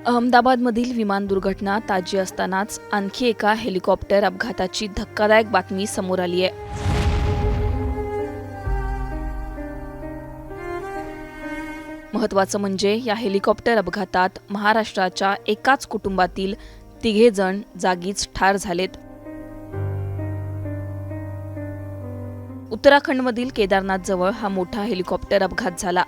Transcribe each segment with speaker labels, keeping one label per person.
Speaker 1: अहमदाबादमधील विमान दुर्घटना ताजी असतानाच आणखी एका हेलिकॉप्टर अपघाताची धक्कादायक बातमी समोर आली आहे. महत्त्वाचं म्हणजे या हेलिकॉप्टर अपघातात महाराष्ट्राच्या एकाच कुटुंबातील 3 जण जागीच ठार झालेत. उत्तराखंडमधील केदारनाथजवळ हा मोठा हेलिकॉप्टर अपघात झाला.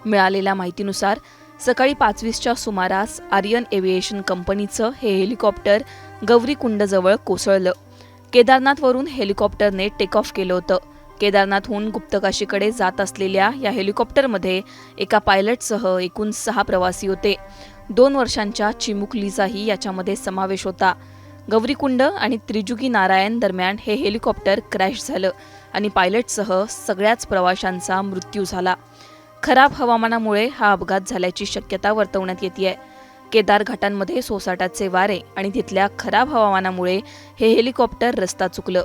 Speaker 1: मिळालेल्या माहितीनुसार सकाळी 5:20च्या सुमारास आर्यन एव्हिएशन कंपनीचं हे हेलिकॉप्टर गौरीकुंडजवळ कोसळलं. केदारनाथवरून हेलिकॉप्टरने टेक ऑफ केलं होतं. केदारनाथहून गुप्तकाशीकडे जात असलेल्या या हेलिकॉप्टरमध्ये एका पायलटसह एकूण 6 प्रवासी होते. 2 वर्षांच्या चिमुकलीचाही याच्यामध्ये समावेश होता. गौरीकुंड आणि त्रिजुगी नारायण दरम्यान हे हेलिकॉप्टर क्रॅश झालं आणि पायलटसह सगळ्याच प्रवाशांचा मृत्यू झाला. खराब हवामानामुळे हा अपघात झाल्याची शक्यता वर्तवण्यात येते. केदार घाटांमध्ये सोसाट्याचे वारे आणि तिथल्या खराब हवामानामुळे हे हेलिकॉप्टर रस्ता चुकलं.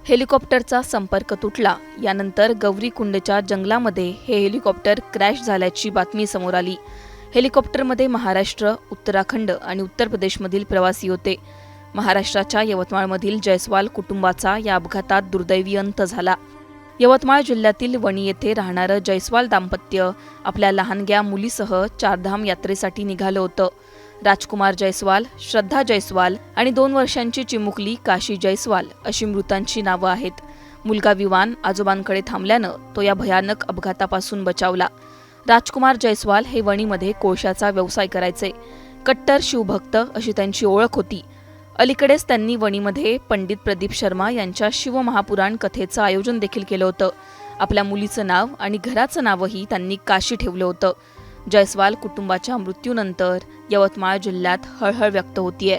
Speaker 1: हेलिकॉप्टरचा संपर्क तुटला. यानंतर गौरीकुंडच्या जंगलामध्ये हे हेलिकॉप्टर क्रॅश झाल्याची बातमी समोर आली. हेलिकॉप्टरमध्ये महाराष्ट्र, उत्तराखंड आणि उत्तर प्रदेशमधील प्रवासी होते. महाराष्ट्राच्या यवतमाळमधील जयस्वाल कुटुंबाचा या अपघातात दुर्दैवी अंत झाला. यवतमाळ जिल्ह्यातील वणी येथे राहणारं जयस्वाल दाम्पत्य आपल्या लहानग्या मुलीसह चारधाम यात्रेसाठी निघालं होतं. राजकुमार जयस्वाल, श्रद्धा जयस्वाल आणि 2 वर्षांची चिमुकली काशी जयस्वाल अशी मृतांची नावं आहेत. मुलगा विवान आजोबांकडे थांबल्यानं तो या भयानक अपघातापासून बचावला. राजकुमार जयस्वाल हे वणीमध्ये कोळशाचा व्यवसाय करायचे. कट्टर शिवभक्त अशी त्यांची ओळख होती. अलीकडेच त्यांनी वणीमध्ये पंडित प्रदीप शर्मा यांच्या शिवमहापुराण कथेचं आयोजन देखील केलं होतं. आपल्या मुलीचं नाव आणि घराचं नावही त्यांनी काशी ठेवलं होतं. जयस्वाल कुटुंबाच्या मृत्यूनंतर यवतमाळ जिल्ह्यात हळहळ व्यक्त होतीये.